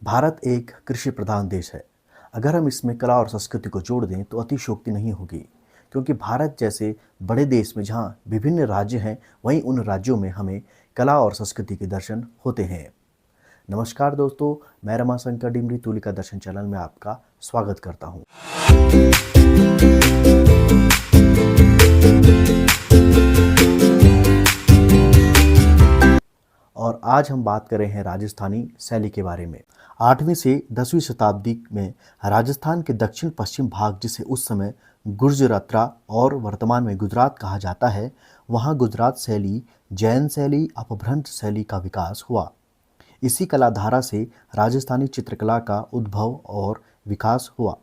भारत एक कृषि प्रधान देश है। अगर हम इसमें कला और संस्कृति को जोड़ दें तो अतिशयोक्ति नहीं होगी, क्योंकि भारत जैसे बड़े देश में जहाँ विभिन्न राज्य हैं, वहीं उन राज्यों में हमें कला और संस्कृति के दर्शन होते हैं। नमस्कार दोस्तों, मैं रमाशंकर डिमरी तुलिका दर्शन चैनल में आपका स्वागत करता हूँ। और आज हम बात कर रहे हैं राजस्थानी शैली के बारे में। 8वीं से 10वीं शताब्दी में राजस्थान के दक्षिण पश्चिम भाग, जिसे उस समय गुर्जराता और वर्तमान में गुजरात कहा जाता है, वहाँ गुजरात शैली, जैन शैली, अपभ्रंश शैली का विकास हुआ। इसी कला धारा से राजस्थानी चित्रकला का उद्भव और विकास हुआ।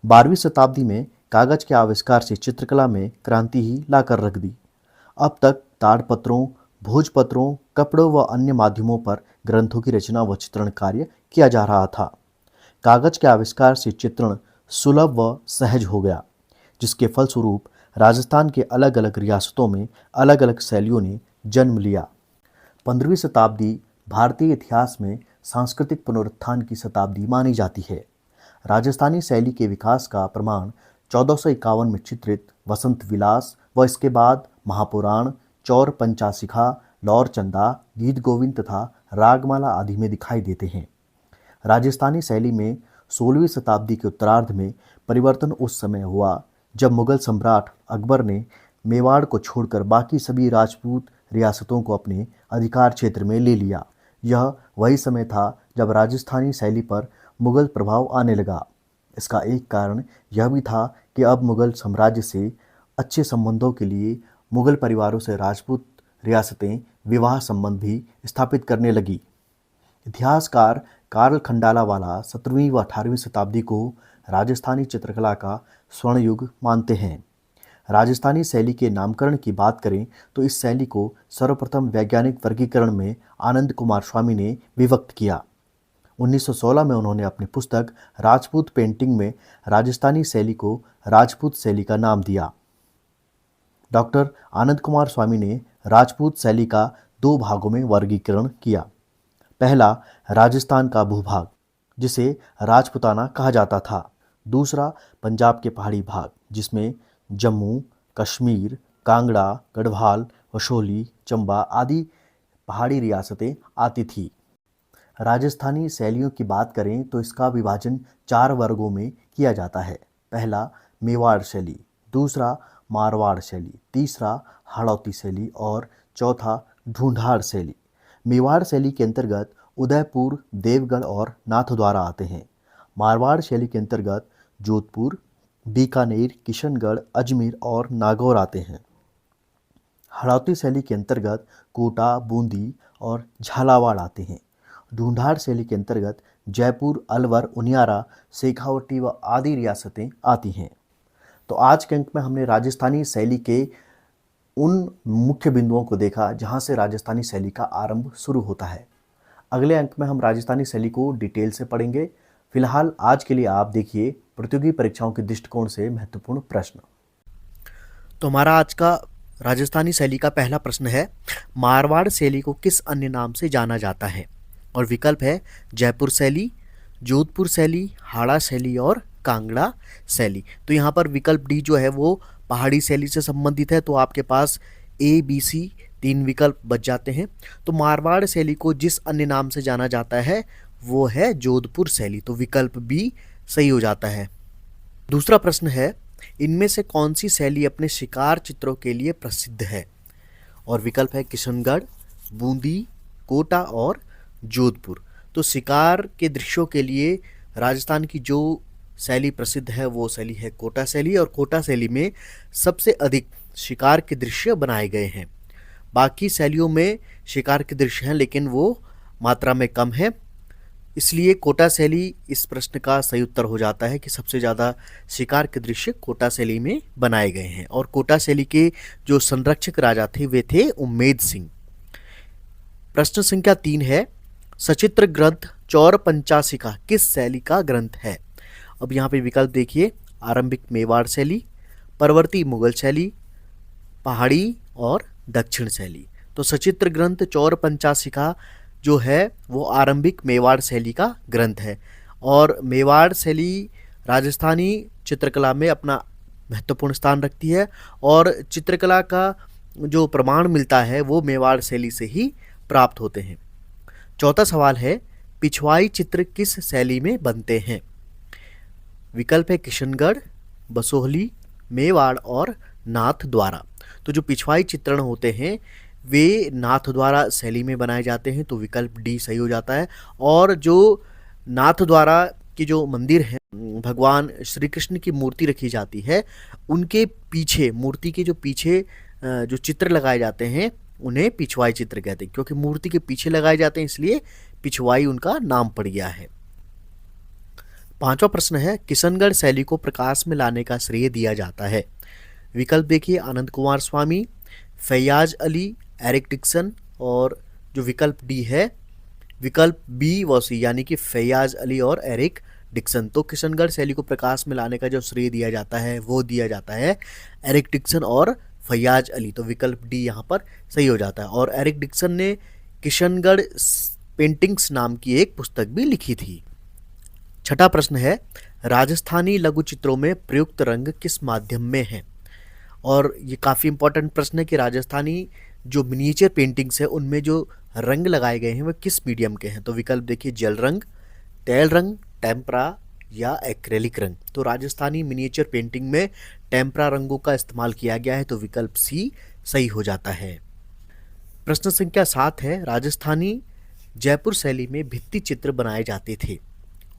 12वीं शताब्दी में कागज के आविष्कार से चित्रकला में क्रांति ही लाकर रख दी। अब तक ताड़पत्रों, भोजपत्रों, कपड़ों व अन्य माध्यमों पर ग्रंथों की रचना व चित्रण कार्य किया जा रहा था। कागज के आविष्कार से चित्रण सुलभ व सहज हो गया, जिसके फलस्वरूप राजस्थान के अलग अलग रियासतों में अलग अलग शैलियों ने जन्म लिया। 15वीं शताब्दी भारतीय इतिहास में सांस्कृतिक पुनरुत्थान की शताब्दी मानी जाती है। राजस्थानी शैली के विकास का प्रमाण 1451 में चित्रित वसंत विलास व इसके बाद महापुराण, चौर पंचाशिखा, लौर चंदा, गीत गोविंद तथा रागमाला आदि में दिखाई देते हैं। राजस्थानी शैली में 16वीं शताब्दी के उत्तरार्ध में परिवर्तन उस समय हुआ जब मुगल सम्राट अकबर ने मेवाड़ को छोड़कर बाकी सभी राजपूत रियासतों को अपने अधिकार क्षेत्र में ले लिया। यह वही समय था जब राजस्थानी शैली पर मुगल प्रभाव आने लगा। इसका एक कारण यह भी था कि अब मुगल साम्राज्य से अच्छे संबंधों के लिए मुगल परिवारों से राजपूत रियासतें विवाह संबंध भी स्थापित करने लगी। इतिहासकार कार्ल खंडालावाला 17वीं व 18वीं शताब्दी को राजस्थानी चित्रकला का स्वर्ण युग मानते हैं। राजस्थानी शैली के नामकरण की बात करें तो इस शैली को सर्वप्रथम वैज्ञानिक वर्गीकरण में आनंद कुमार स्वामी ने विभक्त किया। 1916 में उन्होंने अपनी पुस्तक राजपूत पेंटिंग में राजस्थानी शैली को राजपूत शैली का नाम दिया। डॉक्टर आनंद कुमार स्वामी ने राजपूत शैली का 2 भागों में वर्गीकरण किया। पहला, राजस्थान का भूभाग, जिसे राजपुताना कहा जाता था। दूसरा, पंजाब के पहाड़ी भाग, जिसमें जम्मू, कश्मीर, कांगड़ा, गढ़वाल, वशोली, चंबा आदि पहाड़ी रियासतें आती थीं। राजस्थानी शैलियों की बात करें तो इसका विभाजन 4 वर्गों में किया जाता है। पहला, मेवाड़ शैली, दूसरा, मारवाड़ शैली, तीसरा, हाड़ौती शैली और चौथा, ढूंढाड़ शैली। मेवाड़ शैली के अंतर्गत उदयपुर, देवगढ़ और नाथद्वारा आते हैं। मारवाड़ शैली के अंतर्गत जोधपुर, बीकानेर, किशनगढ़, अजमेर और नागौर आते हैं। हाड़ौती शैली के अंतर्गत कोटा, बूंदी और झालावाड़ आते हैं। ढूंढाड़ शैली के अंतर्गत जयपुर, अलवर, उनियारा, शेखावटी व आदि रियासतें आती हैं। तो आज के अंक में हमने राजस्थानी शैली के उन मुख्य बिंदुओं को देखा जहां से राजस्थानी शैली का आरंभ शुरू होता है। अगले अंक में हम राजस्थानी शैली को डिटेल से पढ़ेंगे। फिलहाल आज के लिए आप देखिए प्रतियोगी परीक्षाओं के दृष्टिकोण से महत्वपूर्ण प्रश्न। तो हमारा आज का राजस्थानी शैली का पहला प्रश्न है, मारवाड़ शैली को किस अन्य नाम से जाना जाता है? और विकल्प है जयपुर शैली, जोधपुर शैली, हाड़ा शैली और कांगड़ा शैली। तो यहाँ पर विकल्प डी जो है वो पहाड़ी शैली से संबंधित है, तो आपके पास ए, बी, सी 3 विकल्प बच जाते हैं। तो मारवाड़ शैली को जिस अन्य नाम से जाना जाता है वो है जोधपुर शैली, तो विकल्प बी सही हो जाता है। दूसरा प्रश्न है, इनमें से कौन सी शैली अपने शिकार चित्रों के लिए प्रसिद्ध है? और विकल्प है किशनगढ़, बूंदी, कोटा और जोधपुर। तो शिकार के दृश्यों के लिए राजस्थान की जो शैली प्रसिद्ध है वो शैली है कोटा शैली, और कोटा शैली में सबसे अधिक शिकार के दृश्य बनाए गए हैं। बाकी शैलियों में शिकार के दृश्य हैं लेकिन वो मात्रा में कम है, इसलिए कोटा शैली इस प्रश्न का सही उत्तर हो जाता है कि सबसे ज़्यादा शिकार के दृश्य कोटा शैली में बनाए गए हैं। और कोटा शैली के जो संरक्षक राजा थे वे थे उम्मेद सिंह। प्रश्न संख्या 3 है, सचित्र ग्रंथ चौर पंचाशिखा किस शैली का ग्रंथ है? अब यहाँ पे विकल्प देखिए, आरंभिक मेवाड़ शैली, परवर्ती मुगल शैली, पहाड़ी और दक्षिण शैली। तो सचित्र ग्रंथ चौर पंचाशिखा जो है वो आरंभिक मेवाड़ शैली का ग्रंथ है। और मेवाड़ शैली राजस्थानी चित्रकला में अपना महत्वपूर्ण स्थान रखती है और चित्रकला का जो प्रमाण मिलता है वो मेवाड़ शैली से ही प्राप्त होते हैं। चौथा सवाल है, पिछवाई चित्र किस शैली में बनते हैं? विकल्प है किशनगढ़, बसोहली, मेवाड़ और नाथ द्वारा। तो जो पिछवाई चित्रण होते हैं वे नाथ द्वारा शैली में बनाए जाते हैं, तो विकल्प डी सही हो जाता है। और जो नाथ द्वारा की जो मंदिर है, भगवान श्री कृष्ण की मूर्ति रखी जाती है, उनके पीछे, मूर्ति के जो पीछे जो चित्र लगाए जाते हैं उन्हें पिछवाई चित्र कहते हैं, क्योंकि मूर्ति के पीछे लगाए जाते हैं इसलिए पिछवाई उनका नाम पड़ गया है। पांचवा प्रश्न है, किशनगढ़ शैली को प्रकाश में लाने का श्रेय दिया जाता है? विकल्प देखिए, आनंद कुमार स्वामी, फैयाज अली, एरिक डिक्सन, और जो विकल्प डी है विकल्प बी व सी, यानी कि फैयाज अली और एरिक डिक्सन। तो किशनगढ़ शैली को प्रकाश में लाने का जो श्रेय दिया जाता है वो दिया जाता है एरिक डिक्सन और फैयाज अली। तो विकल्प डी यहाँ पर सही हो जाता है। और एरिक डिक्सन ने किशनगढ़ पेंटिंग्स नाम की एक पुस्तक भी लिखी थी। छठा प्रश्न है, राजस्थानी लघु चित्रों में प्रयुक्त रंग किस माध्यम में है? और ये काफ़ी इंपॉर्टेंट प्रश्न है कि राजस्थानी जो मिनिएचर पेंटिंग्स है उनमें जो रंग लगाए गए हैं वो किस मीडियम के हैं? तो विकल्प देखिए, जल रंग, तेल रंग, टेम्परा या एक्रेलिक रंग। तो राजस्थानी मिनिएचर पेंटिंग में टेम्परा रंगों का इस्तेमाल किया गया है, तो विकल्प सी सही हो जाता है। प्रश्न संख्या 7 है, राजस्थानी जयपुर शैली में भित्ति चित्र बनाए जाते थे?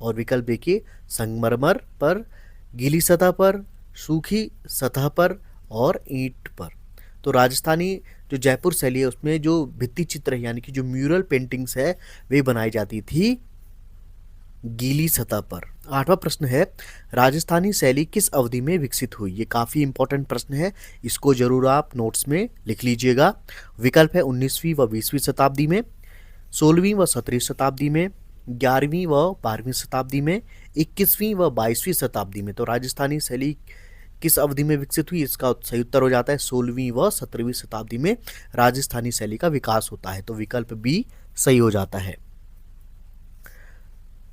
और विकल्प देखिए, संगमरमर पर, गीली सतह पर, सूखी सतह पर और ईंट पर। तो राजस्थानी जो जयपुर शैली है उसमें जो भित्ति चित्र है यानी कि जो म्यूरल पेंटिंग्स है वे बनाई जाती थी गीली सतह पर। आठवां प्रश्न है, राजस्थानी शैली किस अवधि में विकसित हुई? ये काफ़ी इंपॉर्टेंट प्रश्न है, इसको जरूर आप नोट्स में लिख लीजिएगा। विकल्प है 19वीं व 20वीं शताब्दी में, 16वीं व 17वीं शताब्दी में, 11वीं व 12वीं शताब्दी में, 21वीं व 22वीं शताब्दी में। तो राजस्थानी शैली किस अवधि में विकसित हुई? इसका सही उत्तर हो जाता है 16वीं व 17वीं शताब्दी में राजस्थानी शैली का विकास होता है। तो विकल्प बी सही हो जाता है।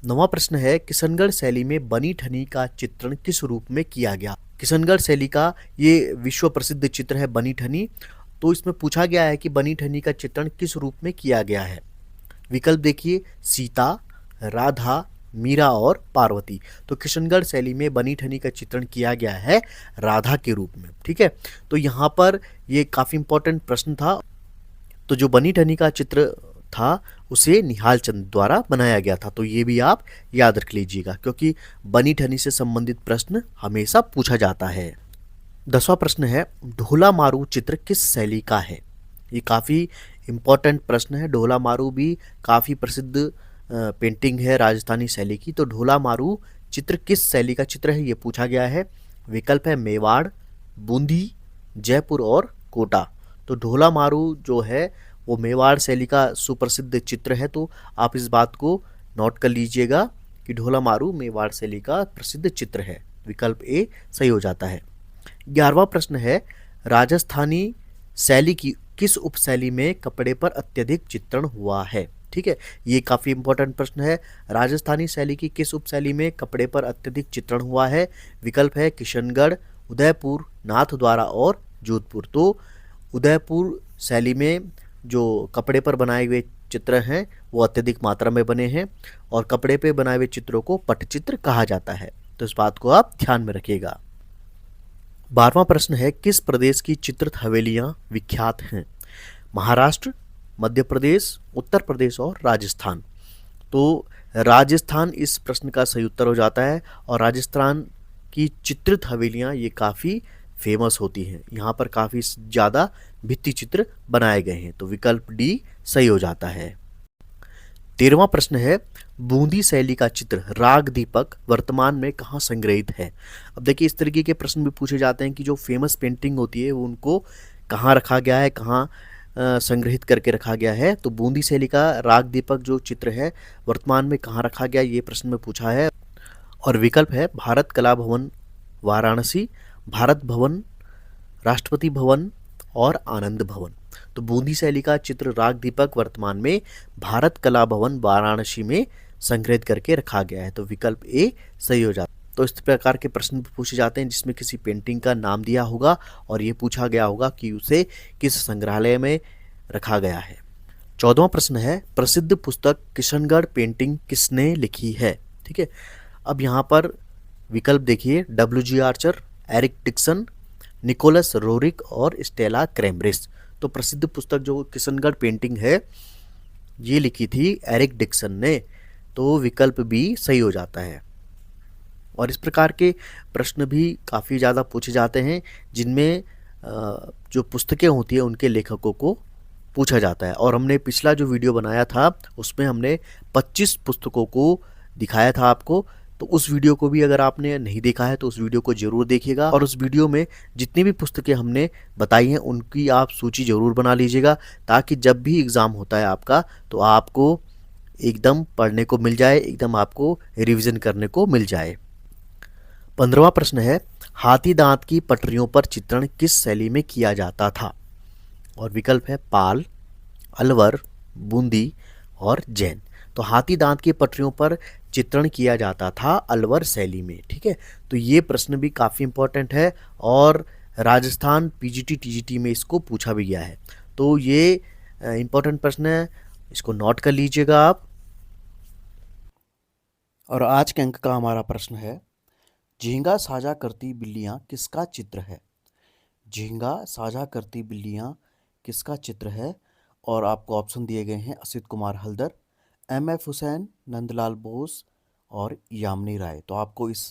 9वां प्रश्न है, किशनगढ़ शैली में बनी ठनी का चित्रण किस रूप में किया गया? किशनगढ़ शैली का ये विश्व प्रसिद्ध चित्र है बनी ठनी। तो इसमें पूछा गया है कि बनी ठनी का चित्रण किस रूप में किया गया है? विकल्प देखिए, सीता, राधा, मीरा और पार्वती। तो किशनगढ़ शैली में बनी ठनी का चित्रण किया गया है राधा के रूप में। ठीक है, तो यहाँ पर ये काफ़ी इंपॉर्टेंट प्रश्न था। तो जो बनी ठनी का चित्र था उसे निहाल चंद द्वारा बनाया गया था। तो ये भी आप याद रख लीजिएगा क्योंकि बनी ठनी से संबंधित प्रश्न हमेशा पूछा जाता है। 10वां प्रश्न है, ढोला मारू चित्र किस शैली का है? ये काफ़ी इम्पॉर्टेंट प्रश्न है। ढोला मारू भी काफ़ी प्रसिद्ध पेंटिंग है राजस्थानी शैली की। तो ढोला मारू चित्र किस शैली का चित्र है ये पूछा गया है। विकल्प है मेवाड़, बूंदी, जयपुर और कोटा। तो ढोला मारू जो है वो मेवाड़ शैली का सुप्रसिद्ध चित्र है। तो आप इस बात को नोट कर लीजिएगा कि ढोला मारू मेवाड़ शैली का प्रसिद्ध चित्र है। विकल्प ए सही हो जाता है। 11वां प्रश्न है, राजस्थानी शैली की किस उपशैली में कपड़े पर अत्यधिक चित्रण हुआ है? ठीक है, ये काफ़ी इंपॉर्टेंट प्रश्न है। राजस्थानी शैली की किस उपशैली में कपड़े पर अत्यधिक चित्रण हुआ है? विकल्प है किशनगढ़, उदयपुर, नाथद्वारा और जोधपुर। तो उदयपुर शैली में जो कपड़े पर बनाए हुए चित्र हैं वो अत्यधिक मात्रा में बने हैं और कपड़े पे बनाए हुए चित्रों को पटचित्र कहा जाता है। तो इस बात को आप ध्यान में रखिएगा। 12वां प्रश्न है, किस प्रदेश की चित्रित हवेलियां विख्यात हैं? महाराष्ट्र, मध्य प्रदेश, उत्तर प्रदेश और राजस्थान। तो राजस्थान इस प्रश्न का सही उत्तर हो जाता है और राजस्थान की चित्रित हवेलियां ये काफ़ी फेमस होती हैं। यहाँ पर काफ़ी ज़्यादा भित्ति चित्र बनाए गए हैं। तो विकल्प डी सही हो जाता है। 13वां प्रश्न है, बूंदी शैली का चित्र राग दीपक वर्तमान में कहाँ संग्रहित है? अब देखिए, इस तरीके के प्रश्न भी पूछे जाते हैं कि जो फेमस पेंटिंग होती है वो उनको कहाँ रखा गया है, कहाँ संग्रहित करके रखा गया है। तो बूंदी शैली का राग दीपक जो चित्र है वर्तमान में कहाँ रखा गया, ये प्रश्न में पूछा है। और विकल्प है भारत कला भवन वाराणसी, भारत भवन, राष्ट्रपति भवन और आनंद भवन। तो बूंदी शैली का चित्र राग दीपक वर्तमान में भारत कला भवन वाराणसी में संग्रहित करके रखा गया है। तो विकल्प ए सही हो जाता है। तो इस प्रकार के प्रश्न भी पूछे जाते हैं जिसमें किसी पेंटिंग का नाम दिया होगा और ये पूछा गया होगा कि उसे किस संग्रहालय में रखा गया है। 14वां प्रश्न है, प्रसिद्ध पुस्तक किशनगढ़ पेंटिंग किसने लिखी है? ठीक है, अब यहाँ पर विकल्प देखिए, W G. Archer, Eric Dixon, Nicholas Roerich और स्टेला क्रैमब्रिज। तो प्रसिद्ध पुस्तक जो किशनगढ़ पेंटिंग है ये लिखी थी एरिक डिक्सन ने। तो विकल्प बी सही हो जाता है। और इस प्रकार के प्रश्न भी काफ़ी ज़्यादा पूछे जाते हैं जिनमें जो पुस्तकें होती हैं उनके लेखकों को पूछा जाता है। और हमने पिछला जो वीडियो बनाया था उसमें हमने 25 पुस्तकों को दिखाया था आपको। तो उस वीडियो को भी अगर आपने नहीं देखा है तो उस वीडियो को ज़रूर देखिएगा और उस वीडियो में जितनी भी पुस्तकें हमने बताई हैं उनकी आप सूची ज़रूर बना लीजिएगा, ताकि जब भी एग्ज़ाम होता है आपका तो आपको एकदम पढ़ने को मिल जाए, एकदम आपको रिवीजन करने को मिल जाए। 15वां प्रश्न है, हाथी दांत की पटरियों पर चित्रण किस शैली में किया जाता था? और विकल्प है पाल, अलवर, बूंदी और जैन। तो हाथी दांत की पटरियों पर चित्रण किया जाता था अलवर शैली में। ठीक है, तो ये प्रश्न भी काफ़ी इंपॉर्टेंट है और राजस्थान पीजीटी टीजीटी में इसको पूछा भी गया है। तो ये इंपॉर्टेंट प्रश्न है, इसको नोट कर लीजिएगा आप। और आज के अंक का हमारा प्रश्न है, झींगा साझा करती बिल्लियाँ किसका चित्र है? झींगा साझा करती बिल्लियाँ किसका चित्र है? और आपको ऑप्शन दिए गए हैं असित कुमार हल्दर, एम.एफ. हुसैन, नंदलाल बोस और यामिनी राय। तो आपको इस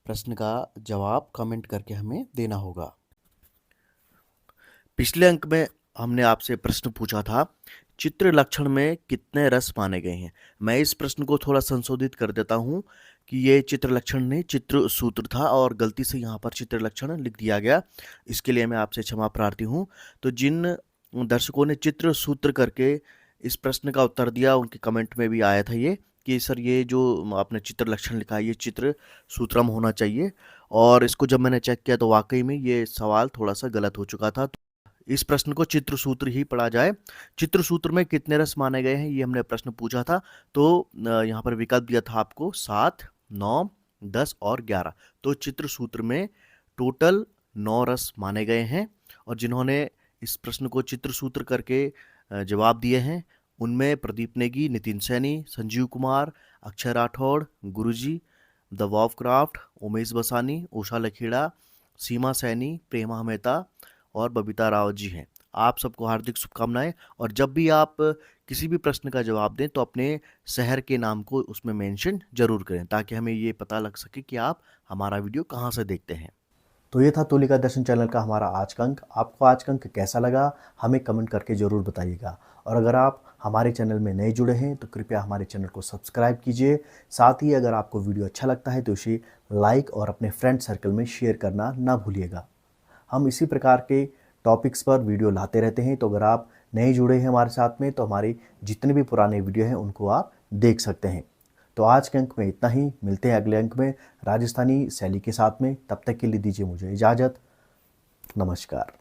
प्रश्न का जवाब कमेंट करके हमें देना होगा। पिछले अंक में हमने आपसे प्रश्न पूछा था, चित्र लक्षण में कितने रस माने गए हैं? मैं इस प्रश्न को थोड़ा संशोधित कर देता हूँ कि ये चित्र लक्षण नहीं चित्र सूत्र था और गलती से यहाँ पर चित्र लक्षण लिख दिया गया। इसके लिए मैं आपसे क्षमा प्रार्थी हूँ। तो जिन दर्शकों ने चित्र सूत्र करके इस प्रश्न का उत्तर दिया उनके कमेंट में भी आया था ये कि सर ये जो आपने चित्र लक्षण लिखा है ये चित्र सूत्रम होना चाहिए। और इसको जब मैंने चेक किया तो वाकई में ये सवाल थोड़ा सा गलत हो चुका था। इस प्रश्न को चित्र सूत्र ही पढ़ा जाए। चित्र सूत्र में कितने रस माने गए हैं ये हमने प्रश्न पूछा था। तो यहाँ पर विकल्प दिया था आपको 7, 9, 10 और 11। तो चित्र सूत्र में टोटल 9 रस माने गए हैं। और जिन्होंने इस प्रश्न को चित्र सूत्र करके जवाब दिए हैं उनमें प्रदीप नेगी, नितिन सैनी, संजीव कुमार, अक्षय राठौड़, गुरुजी, the wow craft, Umesh बसानी, Usha Lakhera, सीमा सैनी, प्रेमा मेहता और बबीता राव जी हैं। आप सबको हार्दिक शुभकामनाएं। और जब भी आप किसी भी प्रश्न का जवाब दें तो अपने शहर के नाम को उसमें मेंशन जरूर करें ताकि हमें ये पता लग सके कि आप हमारा वीडियो कहाँ से देखते हैं। तो ये था तुलिका दर्शन चैनल का हमारा आज का अंक। आपको आज का अंक कैसा लगा हमें कमेंट करके ज़रूर बताइएगा। और अगर आप हमारे चैनल में नए जुड़े हैं तो कृपया हमारे चैनल को सब्सक्राइब कीजिए। साथ ही अगर आपको वीडियो अच्छा लगता है तो इसे लाइक और अपने फ्रेंड सर्कल में शेयर करना ना भूलिएगा। हम इसी प्रकार के टॉपिक्स पर वीडियो लाते रहते हैं। तो अगर आप नए जुड़े हैं हमारे साथ में तो हमारे जितने भी पुराने वीडियो हैं उनको आप देख सकते हैं। तो आज के अंक में इतना ही। मिलते हैं अगले अंक में राजस्थानी शैली के साथ में। तब तक के लिए दीजिए मुझे इजाज़त। नमस्कार।